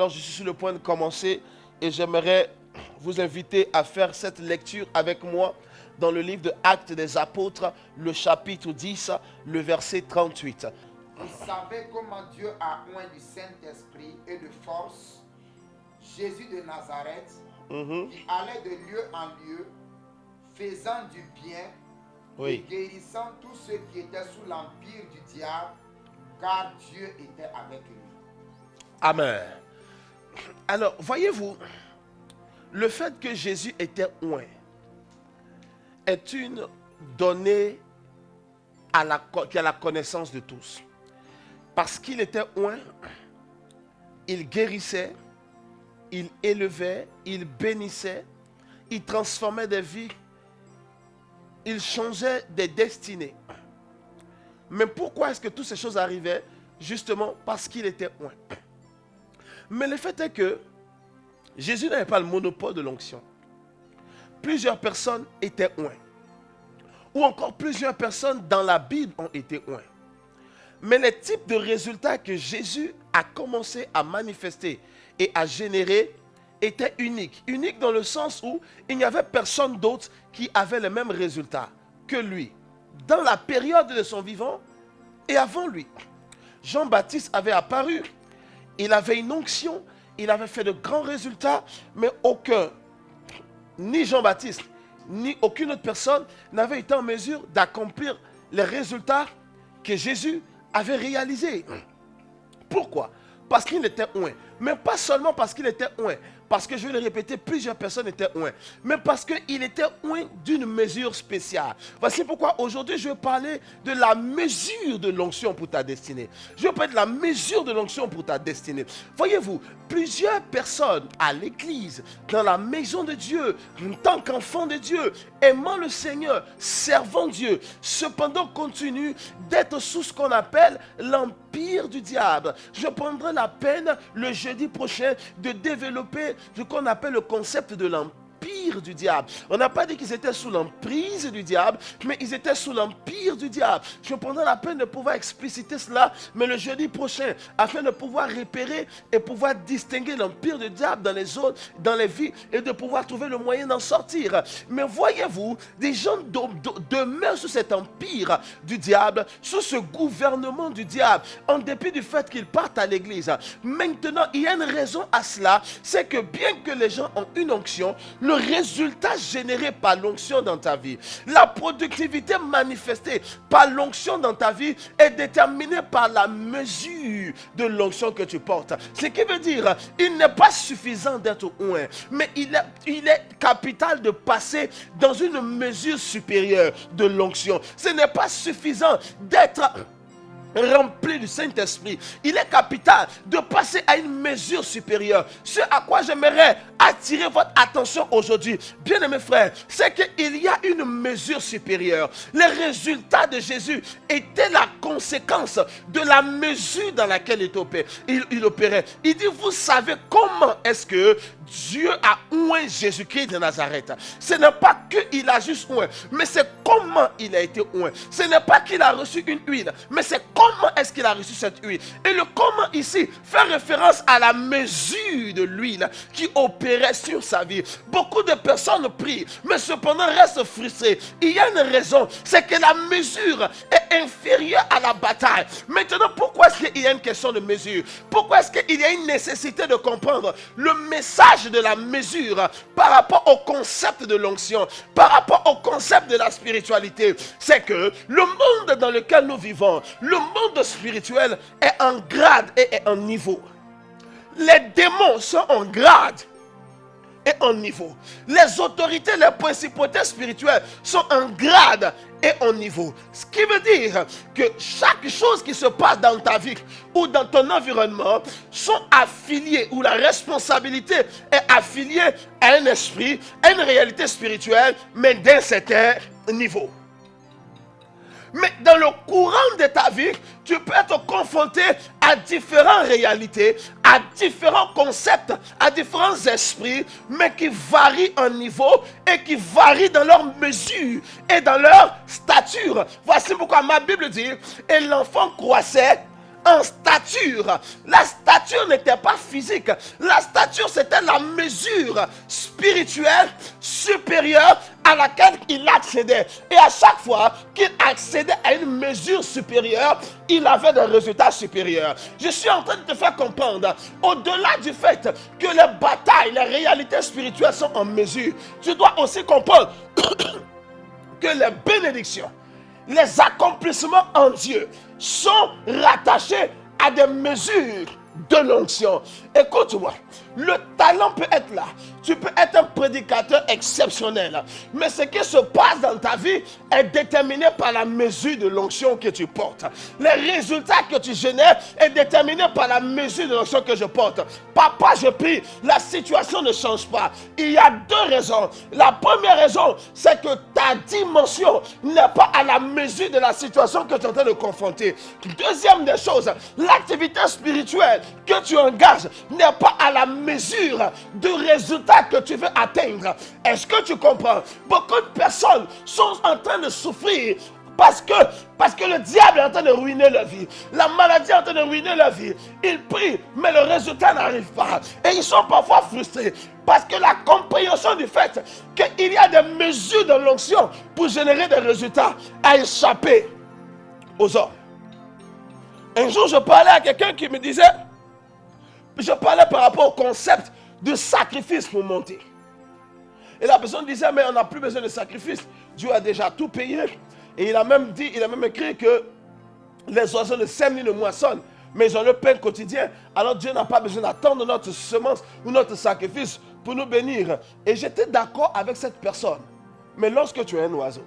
Alors je suis sur le point de commencer et j'aimerais vous inviter à faire cette lecture avec moi dans le livre de Actes des Apôtres, le chapitre 10, le verset 38. Vous savez comment Dieu a oint du Saint-Esprit et de force Jésus de Nazareth, qui allait de lieu en lieu, faisant du bien et guérissant tous ceux qui étaient sous l'empire du diable, car Dieu était avec lui. Amen. Alors, voyez-vous, le fait que Jésus était oint est une donnée qui a la connaissance de tous. Parce qu'il était oint, il guérissait, il élevait, il bénissait, il transformait des vies, il changeait des destinées. Mais pourquoi est-ce que toutes ces choses arrivaient? Justement parce qu'il était oint. Mais le fait est que Jésus n'avait pas le monopole de l'onction. Plusieurs personnes étaient oints. Ou encore plusieurs personnes dans la Bible ont été oints. Mais les types de résultats que Jésus a commencé à manifester et à générer étaient uniques. Uniques dans le sens où il n'y avait personne d'autre qui avait les mêmes résultats que lui. Dans la période de son vivant et avant lui. Jean-Baptiste avait apparu. Il avait une onction. Il avait fait de grands résultats. Mais aucun, ni Jean-Baptiste, ni aucune autre personne n'avait été en mesure d'accomplir les résultats que Jésus avait réalisés. Pourquoi? Parce qu'il était oint. Mais pas seulement parce qu'il était oint. Parce que je vais le répéter, plusieurs personnes étaient oints. Mais parce qu'il était oint d'une mesure spéciale. Voici pourquoi aujourd'hui je vais parler de la mesure de l'onction pour ta destinée. Je vais parler de la mesure de l'onction pour ta destinée. Voyez-vous, plusieurs personnes à l'église, dans la maison de Dieu, en tant qu'enfants de Dieu, aimant le Seigneur, servant Dieu, cependant continuent d'être sous ce qu'on appelle l'empire du diable. Je prendrai la peine le jeudi prochain de développer ce qu'on appelle le concept de l'empire du diable. On n'a pas dit qu'ils étaient sous l'emprise du diable, mais ils étaient sous l'empire du diable. Je prendrai la peine de pouvoir expliciter cela, mais le jeudi prochain, afin de pouvoir repérer et pouvoir distinguer l'empire du diable dans les zones, dans les vies, et de pouvoir trouver le moyen d'en sortir. Mais voyez-vous, des gens demeurent sous cet empire du diable, sous ce gouvernement du diable, en dépit du fait qu'ils partent à l'église. Maintenant, il y a une raison à cela, c'est que bien que les gens ont une onction, le résultat généré par l'onction dans ta vie, la productivité manifestée par l'onction dans ta vie est déterminée par la mesure de l'onction que tu portes. Ce qui veut dire, il n'est pas suffisant d'être oint, mais il est capital de passer dans une mesure supérieure de l'onction. Ce n'est pas suffisant d'être rempli du Saint-Esprit. Il est capital de passer à une mesure supérieure. Ce à quoi j'aimerais attirer votre attention aujourd'hui, bien aimés frères, c'est qu'il y a une mesure supérieure. Les résultats de Jésus étaient la conséquence de la mesure dans laquelle il opérait. Il dit, vous savez comment est-ce que Dieu a oint Jésus-Christ de Nazareth. Ce n'est pas qu'il a juste oint, mais c'est comment il a été oint. Ce n'est pas qu'il a reçu une huile, mais c'est comment est-ce qu'il a reçu cette huile. Et le comment ici fait référence à la mesure de l'huile qui opérait sur sa vie. Beaucoup de personnes prient, mais cependant restent frustrées. Il y a une raison, c'est que la mesure est inférieure à la bataille. Maintenant, pourquoi est-ce qu'il y a une question de mesure? Pourquoi est-ce qu'il y a une nécessité de comprendre le message de la mesure par rapport au concept de l'onction, par rapport au concept de la spiritualité? C'est que le monde dans lequel nous vivons, le monde spirituel est en grade et est en niveau. Les démons sont en grade et en niveau. Les autorités, les principautés spirituelles sont en grade et en niveau. Ce qui veut dire que chaque chose qui se passe dans ta vie ou dans ton environnement sont affiliées, ou la responsabilité est affiliée à un esprit, à une réalité spirituelle, mais d'un certain niveau. Mais dans le courant de ta vie, tu peux être confronté à différentes réalités, à différents concepts, à différents esprits, mais qui varient en niveau et qui varient dans leur mesure et dans leur stature. Voici pourquoi ma Bible dit, et l'enfant croissait en stature. La stature n'était pas physique. La stature, c'était la mesure spirituelle supérieure à laquelle il accédait. Et à chaque fois qu'il accédait à une mesure supérieure, il avait des résultats supérieurs. Je suis en train de te faire comprendre, au-delà du fait que les batailles, les réalités spirituelles sont en mesure, tu dois aussi comprendre que les bénédictions, les accomplissements en Dieu sont rattachés à des mesures de l'onction. Écoute-moi, le talent peut être là. Tu peux être un prédicateur exceptionnel. Mais ce qui se passe dans ta vie est déterminé par la mesure de l'onction que tu portes. Les résultats que tu génères est déterminé par la mesure de l'onction que je porte. Papa, je prie, la situation ne change pas. Il y a deux raisons. La première raison, c'est que ta dimension n'est pas à la mesure de la situation que tu es en train de confronter. Deuxième des choses, l'activité spirituelle que tu engages n'est pas à la mesure du résultat que tu veux atteindre. Est-ce que tu comprends? Beaucoup de personnes sont en train de souffrir parce que le diable est en train de ruiner leur vie. La maladie est en train de ruiner leur vie. Ils prient, mais le résultat n'arrive pas. Et ils sont parfois frustrés parce que la compréhension du fait qu'il y a des mesures de l'onction pour générer des résultats a échappé aux hommes. Un jour, je parlais à quelqu'un qui me disait, je parlais par rapport au concept de sacrifice pour monter. Et la personne disait, mais on n'a plus besoin de sacrifice. Dieu a déjà tout payé. Et il a même dit, il a même écrit que les oiseaux ne sèment ni ne moissonnent, mais ils ont le pain quotidien. Alors Dieu n'a pas besoin d'attendre notre semence ou notre sacrifice pour nous bénir. Et j'étais d'accord avec cette personne. Mais lorsque tu es un oiseau,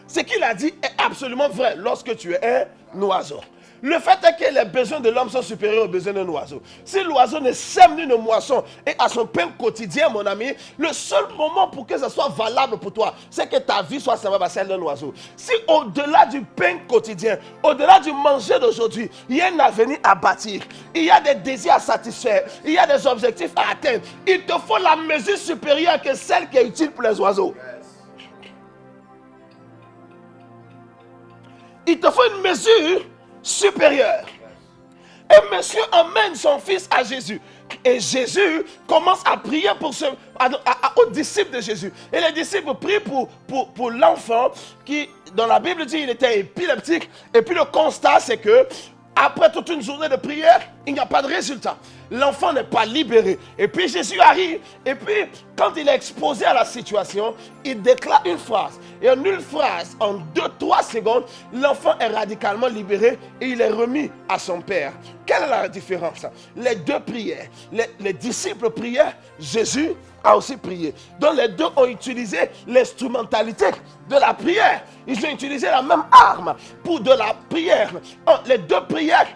ce qu'il a dit est absolument vrai lorsque tu es un oiseau. Le fait est que les besoins de l'homme sont supérieurs aux besoins d'un oiseau. Si l'oiseau ne sème ni ne moisson et a son pain quotidien, mon ami, le seul moment pour que ça soit valable pour toi, c'est que ta vie soit semblable à celle d'un oiseau. Si au-delà du pain quotidien, au-delà du manger d'aujourd'hui, il y a un avenir à bâtir, il y a des désirs à satisfaire, il y a des objectifs à atteindre, il te faut la mesure supérieure que celle qui est utile pour les oiseaux. Il te faut une mesure supérieur. Et monsieur emmène son fils à Jésus. Et Jésus commence à prier pour aux disciples de Jésus. Et les disciples prient pour l'enfant qui, dans la Bible dit, il était épileptique. Et puis le constat, c'est que après toute une journée de prière, il n'y a pas de résultat. L'enfant n'est pas libéré. Et puis Jésus arrive. Et puis, quand il est exposé à la situation, il déclare une phrase. Et en une phrase, en 2-3 secondes, l'enfant est radicalement libéré et il est remis à son père. Quelle est la différence? Les deux prières. Les disciples priaient, Jésus a aussi prié. Donc les deux ont utilisé l'instrumentalité de la prière. Ils ont utilisé la même arme pour de la prière. Les deux prières,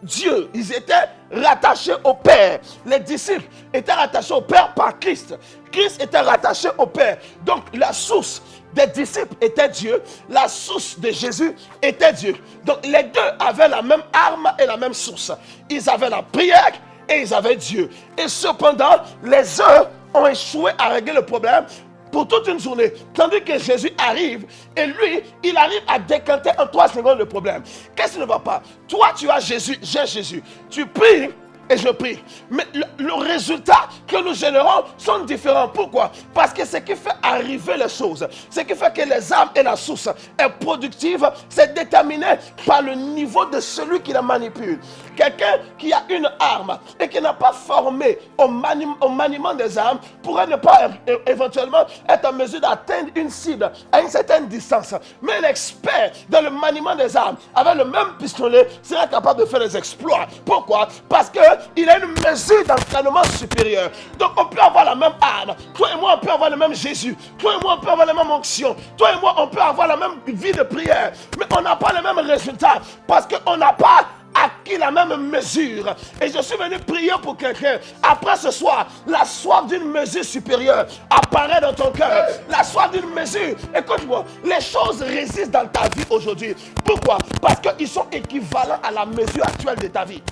Dieu, ils étaient rattachés au Père. Les disciples étaient rattachés au Père par Christ. Christ était rattaché au Père. Donc la source des disciples était Dieu. La source de Jésus était Dieu. Donc les deux avaient la même arme et la même source. Ils avaient la prière et ils avaient Dieu. Et cependant, les uns ont échoué à régler le problème pour toute une journée, tandis que Jésus arrive et lui, il arrive à décanter en 3 secondes le problème. Qu'est-ce qui ne va pas? Toi, tu as Jésus, j'ai Jésus. Tu pries et je prie. Mais le résultat que nous générons sont différents. Pourquoi? Parce que ce qui fait arriver les choses, ce qui fait que les âmes et la source est productive, c'est déterminé par le niveau de celui qui la manipule. Quelqu'un qui a une arme et qui n'a pas formé au maniement des armes pourrait ne pas éventuellement être en mesure d'atteindre une cible à une certaine distance. Mais l'expert dans le maniement des armes, avec le même pistolet, serait capable de faire des exploits. Pourquoi? Parce qu'il a une mesure d'entraînement supérieure. Donc on peut avoir la même arme. Toi et moi, on peut avoir le même Jésus. Toi et moi, on peut avoir la même onction. Toi et moi, on peut avoir la même vie de prière. Mais on n'a pas le même résultat. Parce qu'on n'a pas acquis la même mesure. Et je suis venu prier pour quelqu'un. Après ce soir, la soif d'une mesure supérieure apparaît dans ton cœur. La soif d'une mesure. Écoute-moi, les choses résistent dans ta vie aujourd'hui. Pourquoi? Parce qu'ils sont équivalents à la mesure actuelle de ta vie.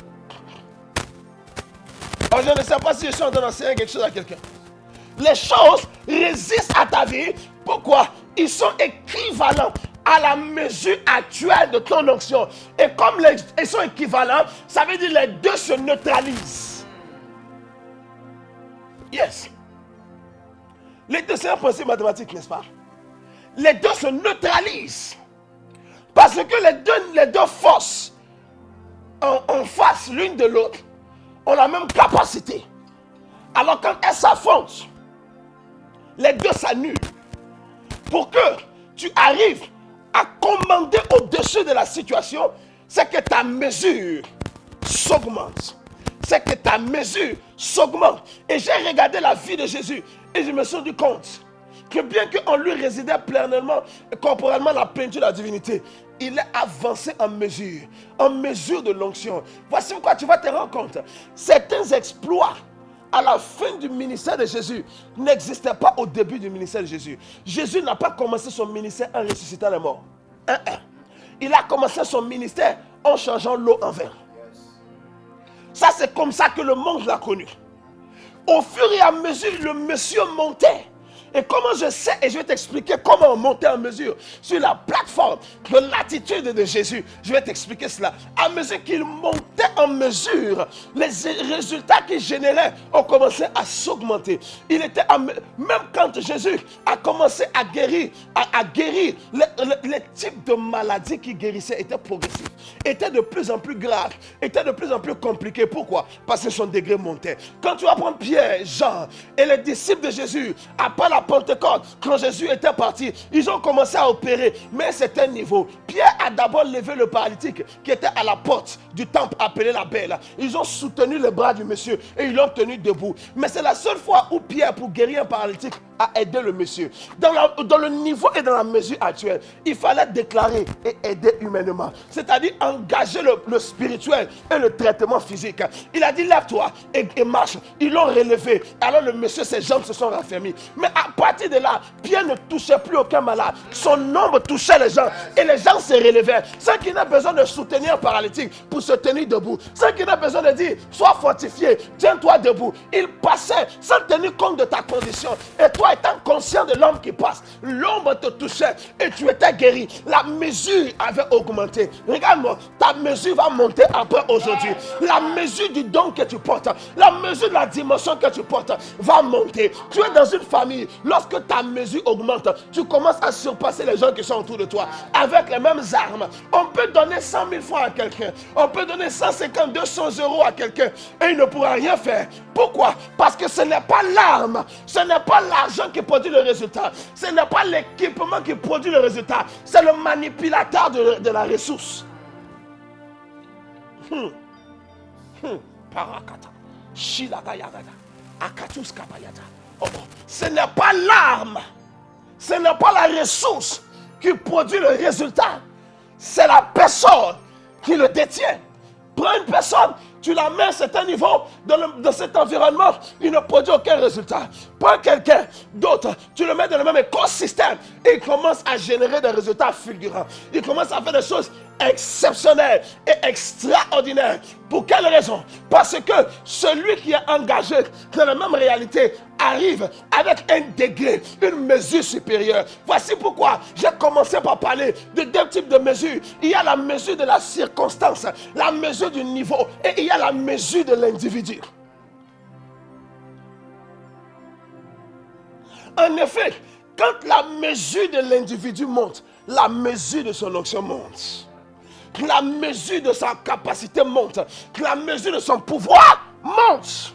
Alors, je ne sais pas si je suis en train d'enseigner quelque chose à quelqu'un. Les choses résistent à ta vie. Pourquoi? Ils sont équivalents à la mesure actuelle de ton onction. Et comme ils sont équivalents, ça veut dire que les deux se neutralisent. Yes. Les deux, c'est un principe mathématique, n'est-ce pas? Les deux se neutralisent. Parce que les deux forces en face l'une de l'autre ont la même capacité. Alors quand elles s'affrontent, les deux s'annulent. Pour que tu arrives à commander au-dessus de la situation, c'est que ta mesure s'augmente. C'est que ta mesure s'augmente. Et j'ai regardé la vie de Jésus et je me suis rendu compte que bien qu'en lui résidait pleinement et corporellement la plénitude de la divinité, il est avancé en mesure de l'onction. Voici pourquoi tu vas te rendre compte. Certains exploits à la fin du ministère de Jésus n'existaient pas au début du ministère de Jésus. Jésus n'a pas commencé son ministère en ressuscitant les morts. Il a commencé son ministère en changeant l'eau en vin. Ça, c'est comme ça que le monde l'a connu. Au fur et à mesure, le monsieur montait. Et comment je sais, et je vais t'expliquer comment on montait en mesure sur la plateforme de l'attitude de Jésus. Je vais t'expliquer cela. À mesure qu'il montait en mesure, les résultats qu'il générait ont commencé à s'augmenter. Même quand Jésus a commencé à guérir, les types de maladies qu'il guérissait étaient progressifs, étaient de plus en plus graves, étaient de plus en plus compliqués. Pourquoi? Parce que son degré montait. Quand tu vas prendre Pierre, Jean et les disciples de Jésus, après la Pentecôte, quand Jésus était parti, ils ont commencé à opérer, mais c'est un niveau. Pierre a d'abord levé le paralytique qui était à la porte du temple appelé la Belle. Ils ont soutenu le bras du monsieur et ils l'ont tenu debout. Mais c'est la seule fois où Pierre, pour guérir un paralytique, a aidé le monsieur. Dans le niveau et dans la mesure actuelle, il fallait déclarer et aider humainement. C'est-à-dire engager le spirituel et le traitement physique. Il a dit lève-toi et marche. Ils l'ont relevé. Alors le monsieur, ses jambes se sont raffermies. Mais à partir de là, Pierre ne touchait plus aucun malade. Son ombre touchait les gens et les gens se relevaient. Sans qu'il n'ait besoin de soutenir un paralytique pour se tenir debout. Sans qu'il n'ait besoin de dire sois fortifié, tiens-toi debout. Il passait sans tenir compte de ta condition. Et toi, étant conscient de l'homme qui passe, l'ombre te touchait et tu étais guéri. La mesure avait augmenté. Regarde-moi, ta mesure va monter après aujourd'hui. La mesure du don que tu portes, la mesure de la dimension que tu portes va monter. Tu es dans une famille. Lorsque ta mesure augmente, tu commences à surpasser les gens qui sont autour de toi avec les mêmes armes. On peut donner 100 000 francs à quelqu'un. On peut donner 150, 200 euros à quelqu'un et il ne pourra rien faire. Pourquoi? Parce que ce n'est pas l'arme, ce n'est pas l'argent qui produit le résultat, ce n'est pas l'équipement qui produit le résultat, c'est le manipulateur de la ressource. Parakata, Shilagayagada, Akatus Kabayata. Ce n'est pas l'arme, ce n'est pas la ressource qui produit le résultat, c'est la personne qui le détient. Prends une personne, tu la mets à un certain niveau dans cet environnement, il ne produit aucun résultat. Prends quelqu'un d'autre, tu le mets dans le même écosystème et il commence à générer des résultats fulgurants. Il commence à faire des choses exceptionnelles et extraordinaires. Pour quelle raison? Parce que celui qui est engagé dans la même réalité arrive avec un degré, une mesure supérieure. Voici pourquoi j'ai commencé par parler de deux types de mesures. Il y a la mesure de la circonstance, la mesure du niveau, et il y a la mesure de l'individu. En effet, quand la mesure de l'individu monte, la mesure de son onction monte. La mesure de sa capacité monte. La mesure de son pouvoir monte.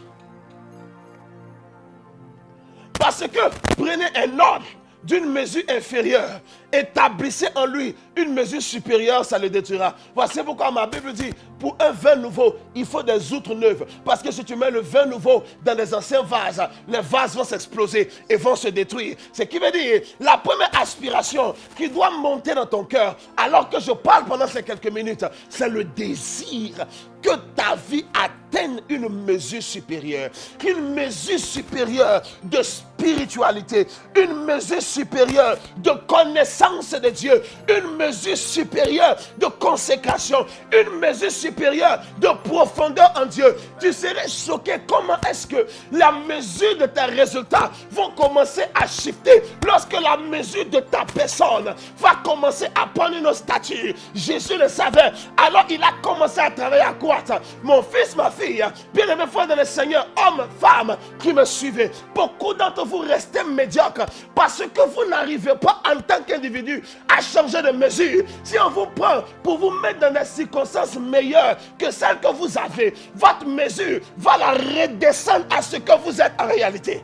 Parce que prenez un ordre d'une mesure inférieure, établissez en lui une mesure supérieure, ça le détruira. Voici pourquoi ma Bible dit, pour un vin nouveau, il faut des outres neuves. Parce que si tu mets le vin nouveau dans les anciens vases, les vases vont s'exploser et vont se détruire. Ce qui veut dire, la première aspiration qui doit monter dans ton cœur, alors que je parle pendant ces quelques minutes, c'est le désir que ta vie atteigne une mesure supérieure. Une mesure supérieure de spiritualité spiritualité, une mesure supérieure de connaissance de Dieu, une mesure supérieure de consécration, une mesure supérieure de profondeur en Dieu. Tu serais choqué comment est-ce que la mesure de tes résultats vont commencer à shifter lorsque la mesure de ta personne va commencer à prendre une stature. Jésus le savait, alors il a commencé à travailler à croître. Mon fils, ma fille, bien aimé frère dans le Seigneur, homme, femme qui me suivez, beaucoup d'entre vous restez médiocres parce que vous n'arrivez pas en tant qu'individu à changer de mesure. Si on vous prend pour vous mettre dans des circonstances meilleures que celles que vous avez, votre mesure va la redescendre à ce que vous êtes en réalité.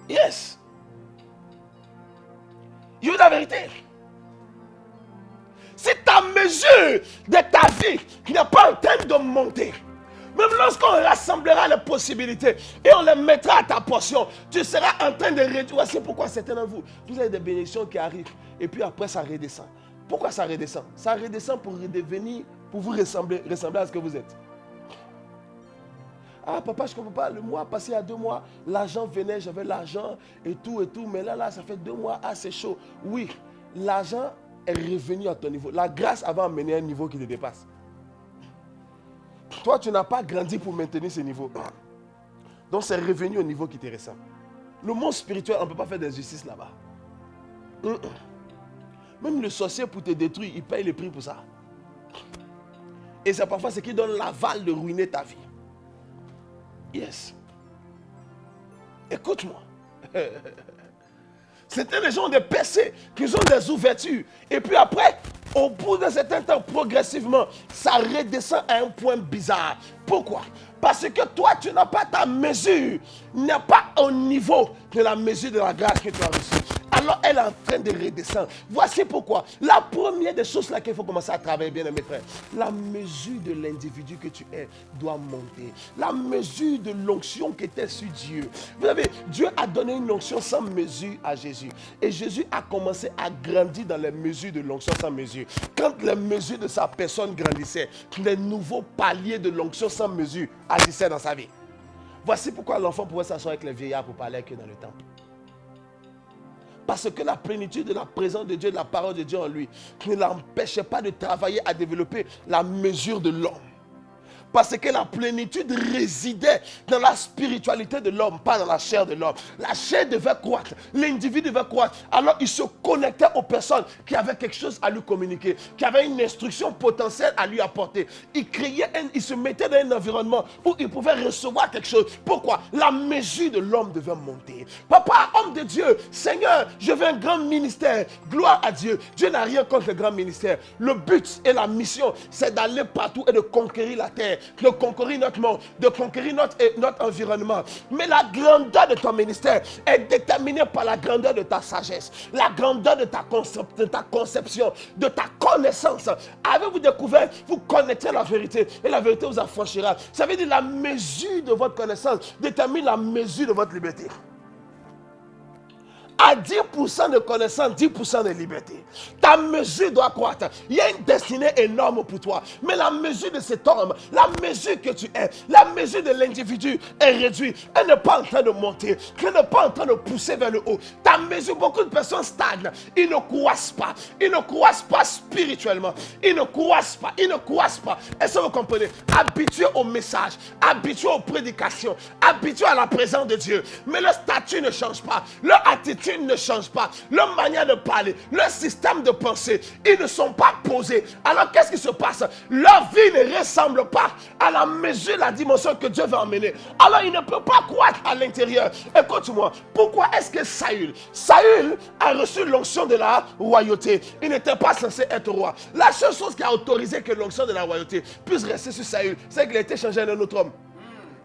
Yes. Il y a la vérité. Si ta mesure de ta vie n'est pas en train de monter, même lorsqu'on rassemblera les possibilités et on les mettra à ta portion, tu seras en train de réduire. C'est pourquoi certains d'entre vous, vous avez des bénédictions qui arrivent et puis après ça redescend. Pourquoi ça redescend? Ça redescend pour redevenir, pour vous ressembler à ce que vous êtes. Ah papa, je ne comprends pas, le mois passé il y a 2 mois, l'argent venait, j'avais l'argent et tout, mais là, ça fait 2 mois, ah c'est chaud. Oui, l'argent est revenu à ton niveau. La grâce avait amené un niveau qui te dépasse. Toi, tu n'as pas grandi pour maintenir ce niveau. Donc c'est revenu au niveau qui te ressemble. Le monde spirituel, on ne peut pas faire d'injustice là-bas. Même le sorcier pour te détruire, il paye le prix pour ça. Et c'est parfois ce qui donne l'aval de ruiner ta vie. Yes. Écoute-moi. C'était les gens de percées, qui ont des ouvertures. Et puis après, au bout d'un certain temps, progressivement, ça redescend à un point bizarre. Pourquoi? Parce que toi, tu n'as pas ta mesure, n'est pas au niveau de la mesure de la grâce que tu as reçue. Alors elle est en train de redescendre. Voici pourquoi. La première des choses là qu'il faut commencer à travailler, bien mes frères, la mesure de l'individu que tu es doit monter. La mesure de l'onction qui était sur Dieu. Vous savez, Dieu a donné une onction sans mesure à Jésus. Et Jésus a commencé à grandir dans les mesures de l'onction sans mesure. Quand les mesures de sa personne grandissaient, les nouveaux paliers de l'onction sans mesure agissaient dans sa vie. Voici pourquoi l'enfant pouvait s'asseoir avec les vieillards pour parler avec eux dans le temple. Parce que la plénitude de la présence de Dieu, de la parole de Dieu en lui, ne l'empêchait pas de travailler à développer la mesure de l'homme. Parce que la plénitude résidait dans la spiritualité de l'homme, pas dans la chair de l'homme. La chair devait croître, l'individu devait croître. Alors il se connectait aux personnes qui avaient quelque chose à lui communiquer, qui avaient une instruction potentielle à lui apporter. Il se mettait dans un environnement où il pouvait recevoir quelque chose. Pourquoi? La mesure de l'homme devait monter. Papa, homme de Dieu, Seigneur, je veux un grand ministère. Gloire à Dieu. Dieu n'a rien contre le grand ministère. Le but et la mission, c'est d'aller partout et de conquérir la terre, de conquérir notre monde, de conquérir notre environnement. Mais la grandeur de ton ministère est déterminée par la grandeur de ta sagesse, la grandeur de ta conception, de ta connaissance. Avez-vous découvert, vous connaîtrez la vérité et la vérité vous affranchira. Ça veut dire la mesure de votre connaissance détermine la mesure de votre liberté. À 10% de connaissance, 10% de liberté. Ta mesure doit croître. Il y a une destinée énorme pour toi. Mais la mesure de cet homme, la mesure que tu es, la mesure de l'individu est réduite. Elle n'est pas en train de monter. Elle n'est pas en train de pousser vers le haut. Ta mesure, beaucoup de personnes stagnent. Ils ne croissent pas. Ils ne croissent pas spirituellement. Ils ne croissent pas. Ils ne croissent pas. Est-ce que vous comprenez? Habitués au message, habitués aux prédications, habitués à la présence de Dieu. Mais leur statut ne change pas. Leur attitude ne change pas, leur manière de parler, leur système de pensée, ils ne sont pas posés. Alors qu'est-ce qui se passe? Leur vie ne ressemble pas à la mesure, la dimension que Dieu veut emmener. Alors il ne peut pas croître à l'intérieur. Écoute-moi, pourquoi est-ce que Saül a reçu l'onction de la royauté? Il n'était pas censé être roi. La seule chose qui a autorisé que l'onction de la royauté puisse rester sur Saül, c'est qu'il a été changé en un autre homme.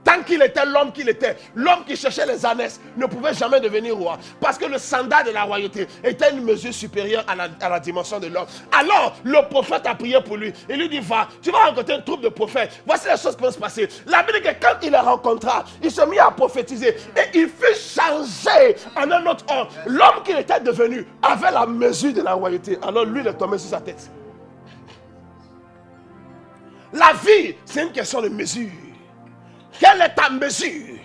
Tant qu'il était l'homme qu'il était, l'homme qui cherchait les ânesses ne pouvait jamais devenir roi. Parce que le standard de la royauté était une mesure supérieure à la dimension de l'homme. Alors, le prophète a prié pour lui. Il lui dit, va, tu vas rencontrer une troupe de prophètes. Voici les choses qui vont se passer. La Bible dit que quand il les rencontra, il se mit à prophétiser. Et il fut changé en un autre homme. L'homme qu'il était devenu avait la mesure de la royauté. Alors lui, il est tombé sur sa tête. La vie, c'est une question de mesure. Quelle quelle est ta mesure?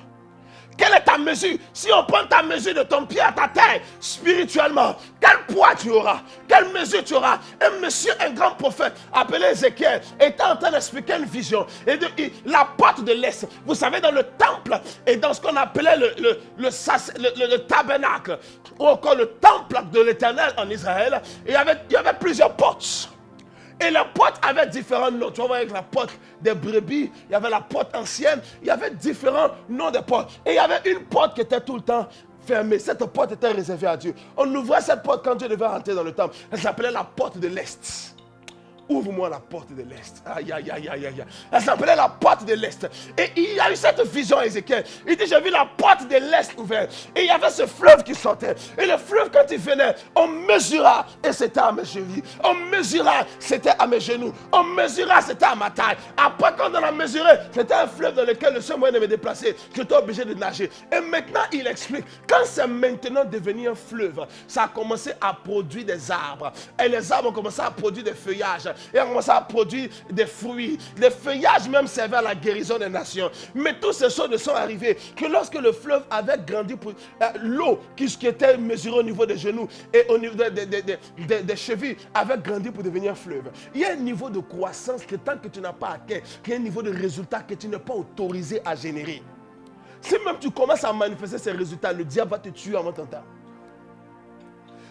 Quelle est ta mesure? Si on prend ta mesure de ton pied à ta tête, spirituellement, quel poids tu auras? Quelle mesure tu auras? Un monsieur, un grand prophète, appelé Ézéchiel, était en train d'expliquer une vision. Et la porte de l'Est, vous savez, dans le temple, et dans ce qu'on appelait le tabernacle, ou encore le temple de l'Éternel en Israël, il y avait plusieurs portes. Et la porte avait différents noms. Tu vois, avec la porte des brebis, il y avait la porte ancienne, il y avait différents noms de portes. Et il y avait une porte qui était tout le temps fermée. Cette porte était réservée à Dieu. On ouvrait cette porte quand Dieu devait rentrer dans le temple. Elle s'appelait la porte de l'Est. Ouvre-moi la porte de l'Est. Aïe, aïe, aïe, aïe, aïe. Elle s'appelait la porte de l'Est. Et il y a eu cette vision à Ézéchiel. Il dit, j'ai vu la porte de l'Est ouverte. Et il y avait ce fleuve qui sortait. Et le fleuve, quand il venait, on mesura et c'était à mes chevilles. On mesura, c'était à mes genoux. On mesura, c'était à ma taille. Après, quand on a mesuré, c'était un fleuve dans lequel le seul moyen de me déplacer, j'étais obligé de nager. Et maintenant, il explique, quand c'est maintenant devenu un fleuve, ça a commencé à produire des arbres. Et les arbres ont commencé à produire des feuillages. Et on commence à produire des fruits. Les feuillages même servaient à la guérison des nations. Mais toutes ces choses ne sont arrivées que lorsque le fleuve avait grandi, pour l'eau qui était mesurée au niveau des genoux et au niveau des chevilles avait grandi pour devenir un fleuve. Il y a un niveau de croissance que tant que tu n'as pas atteint, il y a un niveau de résultat que tu n'es pas autorisé à générer. Si même tu commences à manifester ces résultats, le diable va te tuer avant ton temps.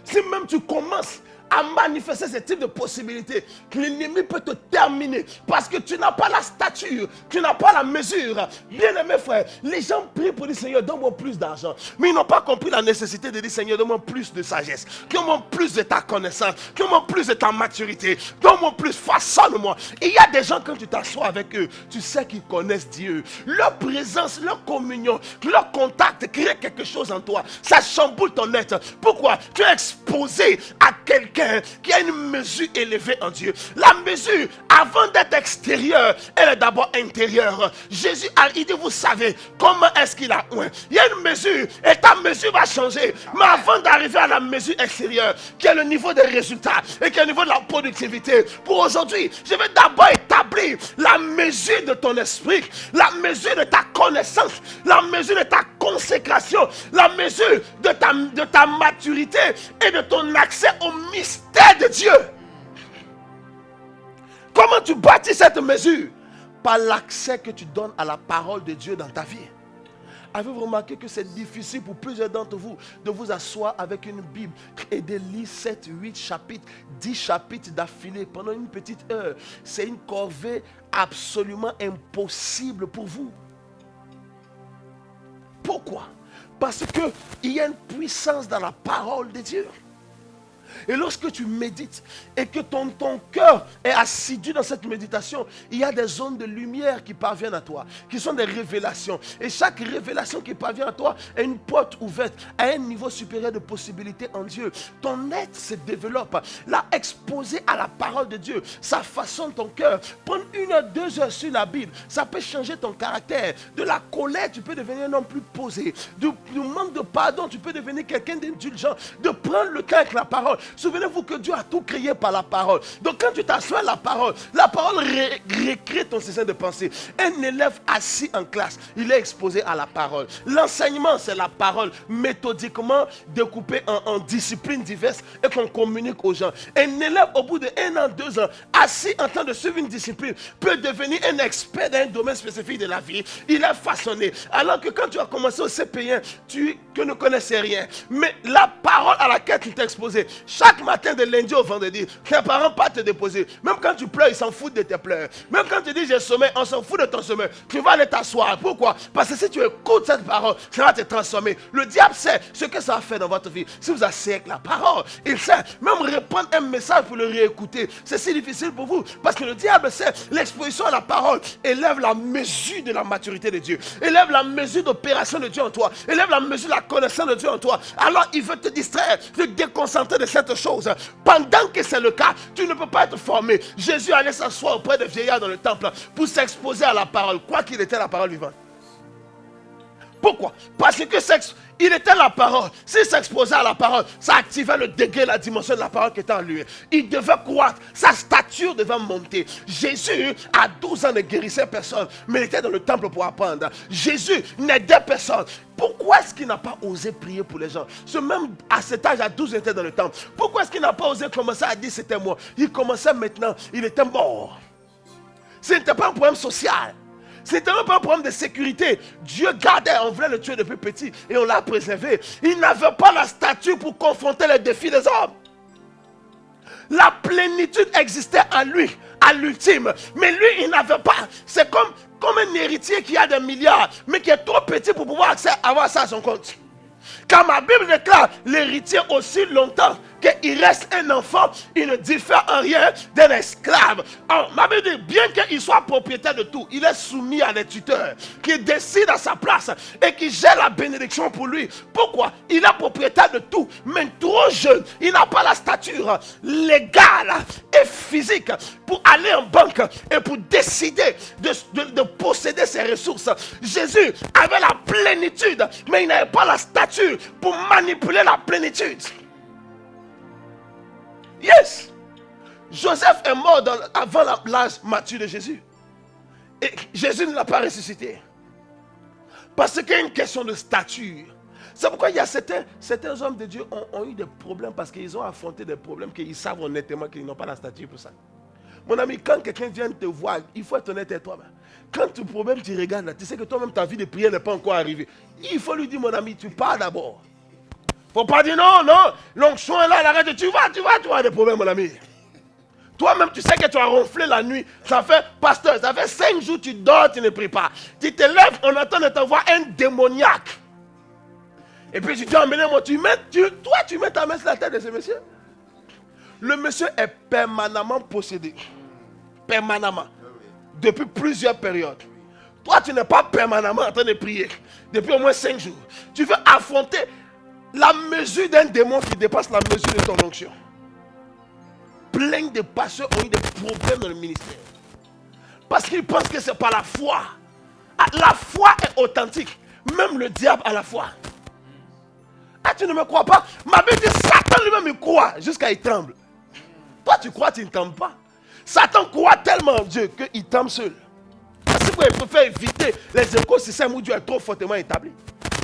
Si même tu commences à manifester ce type de possibilités, que l'ennemi peut te terminer parce que tu n'as pas la stature, tu n'as pas la mesure. Bien-aimés frères, les gens prient pour dire Seigneur, donne-moi plus d'argent. Mais ils n'ont pas compris la nécessité de dire Seigneur, donne-moi plus de sagesse, donne-moi plus de ta connaissance, donne-moi plus de ta maturité, donne-moi plus, façonne-moi. Il y a des gens, quand tu t'assois avec eux, tu sais qu'ils connaissent Dieu. Leur présence, leur communion, leur contact crée quelque chose en toi. Ça chamboule ton être. Pourquoi? Tu es exposé à quelqu'un qui a une mesure élevée en Dieu. La mesure, avant d'être extérieure, elle est d'abord intérieure. Jésus il dit, vous savez comment est-ce qu'il a oint. Il y a une mesure et ta mesure va changer. Mais avant d'arriver à la mesure extérieure, qui est le niveau des résultats et qui est le niveau de la productivité, pour aujourd'hui, je vais d'abord établir la mesure de ton esprit, la mesure de ta connaissance, la mesure de ta consécration, la mesure de ta maturité et de ton accès au mystère de Dieu. Comment tu bâtis cette mesure? Par l'accès que tu donnes à la parole de Dieu dans ta vie. Avez-vous remarqué que c'est difficile pour plusieurs d'entre vous de vous asseoir avec une Bible et de lire 7, 8 chapitres, 10 chapitres d'affilée pendant une petite heure? C'est une corvée absolument impossible pour vous. Pourquoi? Parce qu'il y a une puissance dans la parole de Dieu. Et lorsque tu médites et que ton cœur est assidu dans cette méditation, il y a des zones de lumière qui parviennent à toi, qui sont des révélations. Et chaque révélation qui parvient à toi est une porte ouverte à un niveau supérieur de possibilités en Dieu. Ton être se développe. Là, exposé à la parole de Dieu, ça façonne ton cœur. Prendre 1 heure, 2 heures sur la Bible, ça peut changer ton caractère. De la colère, tu peux devenir un homme plus posé. Du manque de pardon, tu peux devenir quelqu'un d'indulgent. De prendre le temps avec la parole. Souvenez-vous que Dieu a tout créé par la parole. Donc quand tu t'assois à la parole recrée ton système de pensée. Un élève assis en classe, il est exposé à la parole. L'enseignement, c'est la parole méthodiquement découpée en disciplines diverses et qu'on communique aux gens. Un élève au bout de 1 an, 2 ans, assis en train de suivre une discipline, peut devenir un expert dans un domaine spécifique de la vie. Il est façonné. Alors que quand tu as commencé au CP1, tu ne connaissais rien. Mais la parole à laquelle tu t'es exposé, chaque matin de lundi au vendredi, tes parents partent te déposer. Même quand tu pleures, ils s'en foutent de tes pleurs. Même quand tu dis j'ai sommeil, on s'en fout de ton sommeil. Tu vas aller t'asseoir. Pourquoi? Parce que si tu écoutes cette parole, ça va te transformer. Le diable sait ce que ça va faire dans votre vie. Si vous asseyez avec la parole, il sait. Même répondre un message pour le réécouter, c'est si difficile pour vous. Parce que le diable sait. L'exposition à la parole élève la mesure de la maturité de Dieu. Élève la mesure d'opération de Dieu en toi. Élève la mesure de la connaissance de Dieu en toi. Alors il veut te distraire, te déconcentrer de cette chose. Pendant que c'est le cas, tu ne peux pas être formé. Jésus allait s'asseoir auprès de vieillards dans le temple pour s'exposer à la parole, quoi qu'il était la parole vivante. Pourquoi? Parce que il était la parole. S'il s'exposait à la parole, ça activait le degré, la dimension de la parole qui était en lui. Il devait croître. Sa stature stature devait monter. Jésus, à 12 ans, ne guérissait personne, mais il était dans le temple pour apprendre. Jésus n'aidait personne. Pourquoi est-ce qu'il n'a pas osé prier pour les gens? Ce même à cet âge, à 12, il était dans le temple. Pourquoi est-ce qu'il n'a pas osé commencer à dire c'était moi? Il commençait maintenant, il était mort. Ce n'était pas un problème social. Ce n'était même pas un problème de sécurité. Dieu gardait, on voulait le tuer depuis petit et on l'a préservé. Il n'avait pas la stature pour confronter les défis des hommes. La plénitude existait en lui, à l'ultime. Mais lui, il n'avait pas. C'est comme un héritier qui a des milliards, mais qui est trop petit pour pouvoir avoir ça à son compte. Quand ma Bible déclare l'héritier aussi longtemps qu'il reste un enfant, il ne diffère en rien d'un esclave. Alors, ma Bible dit, bien qu'il soit propriétaire de tout, il est soumis à des tuteurs qui décident à sa place et qui gèrent la bénédiction pour lui. Pourquoi? Il est propriétaire de tout, mais trop jeune. Il n'a pas la stature légale et physique pour aller en banque et pour décider de posséder ses ressources. Jésus avait la plénitude, mais il n'avait pas la stature pour manipuler la plénitude. Yes. Joseph est mort avant l'âge mature de Jésus. Et Jésus ne l'a pas ressuscité. Parce qu'il y a une question de stature. C'est pourquoi il y a certains hommes de Dieu ont eu des problèmes parce qu'ils ont affronté des problèmes qu'ils savent honnêtement qu'ils n'ont pas la stature pour ça. Mon ami, quand quelqu'un vient te voir, il faut être honnête avec toi. Quand tu problème, tu regardes là, tu sais que toi-même ta vie de prière n'est pas encore arrivée. Il faut lui dire, mon ami, tu pars d'abord. Faut pas dire non, l'onction est là, arrête, tu vas des problèmes, mon ami. Toi-même, tu sais que tu as ronflé la nuit. Ça fait, pasteur, ça fait 5 jours tu dors, tu ne pries pas. Tu te lèves, on attend de te voir un démoniaque. Et puis tu dis, emmenez-moi, tu mets ta main sur la tête de ce monsieur. Le monsieur est permanemment possédé. Permanemment. Depuis plusieurs périodes. Toi, tu n'es pas permanemment en train de prier. Depuis au moins 5 jours. Tu veux affronter la mesure d'un démon qui dépasse la mesure de ton onction. Plein de pasteurs ont eu des problèmes dans le ministère. Parce qu'ils pensent que c'est par la foi. La foi est authentique. Même le diable a la foi. Ah, tu ne me crois pas? Ma Bible dit Satan lui-même il croit jusqu'à il tremble. Toi, tu crois, tu ne trembles pas. Satan croit tellement en Dieu qu'il tremble seul. Parce qu'il préfère éviter les écosystèmes où Dieu est trop fortement établi.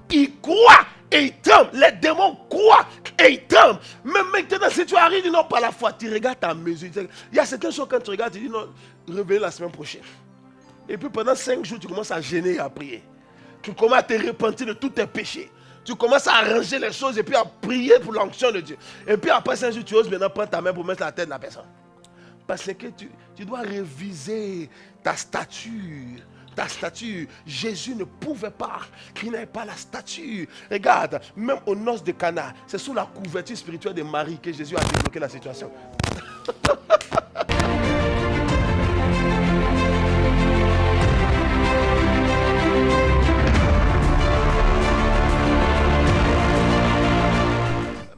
Il croit et il tremble. Les démons croient et ils tremblent. Mais maintenant, si tu arrives, non, par la foi, tu regardes ta mesure. Il y a certaines choses quand tu regardes, tu dis non, revenez la semaine prochaine. Et puis pendant 5 jours, tu commences à gêner et à prier. Tu commences à te repentir de tous tes péchés. Tu commences à arranger les choses et puis à prier pour l'onction de Dieu. Et puis après 5 jours, tu oses maintenant prendre ta main pour mettre la tête de la personne. Parce que tu dois réviser ta stature. Ta stature. Jésus ne pouvait pas, qu'il n'avait pas la stature. Regarde, même aux noces de Cana, c'est sous la couverture spirituelle de Marie que Jésus a débloqué la situation.